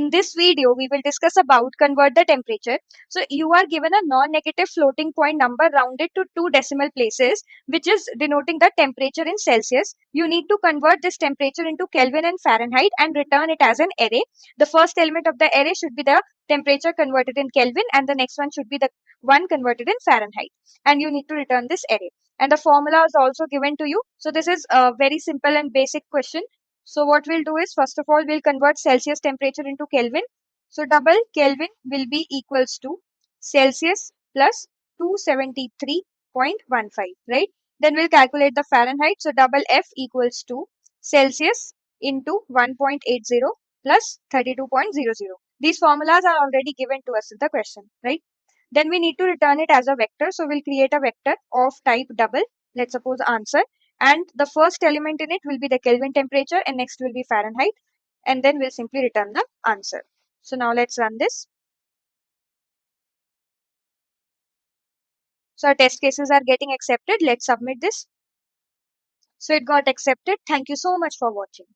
In this video, we will discuss about convert the temperature. So you are given a non-negative floating point number rounded to 2 decimal places, which is denoting the temperature in Celsius. You need to convert this temperature into Kelvin and Fahrenheit and return it as an array. The first element of the array should be the temperature converted in Kelvin, and the next one should be the one converted in Fahrenheit. And you need to return this array. And the formula is also given to you. So this is a very simple and basic question. So what we'll do is, first of all, we'll convert Celsius temperature into Kelvin. So double Kelvin will be equals to Celsius plus 273.15, right? Then we'll calculate the Fahrenheit. So double F equals to Celsius into 1.80 plus 32.00. These formulas are already given to us in the question, right? Then we need to return it as a vector. So we'll create a vector of type double. Let's suppose answer. And the first element in it will be the Kelvin temperature, and next will be Fahrenheit. And then we'll simply return the answer. So now let's run this. So our test cases are getting accepted. Let's submit this. So it got accepted. Thank you so much for watching.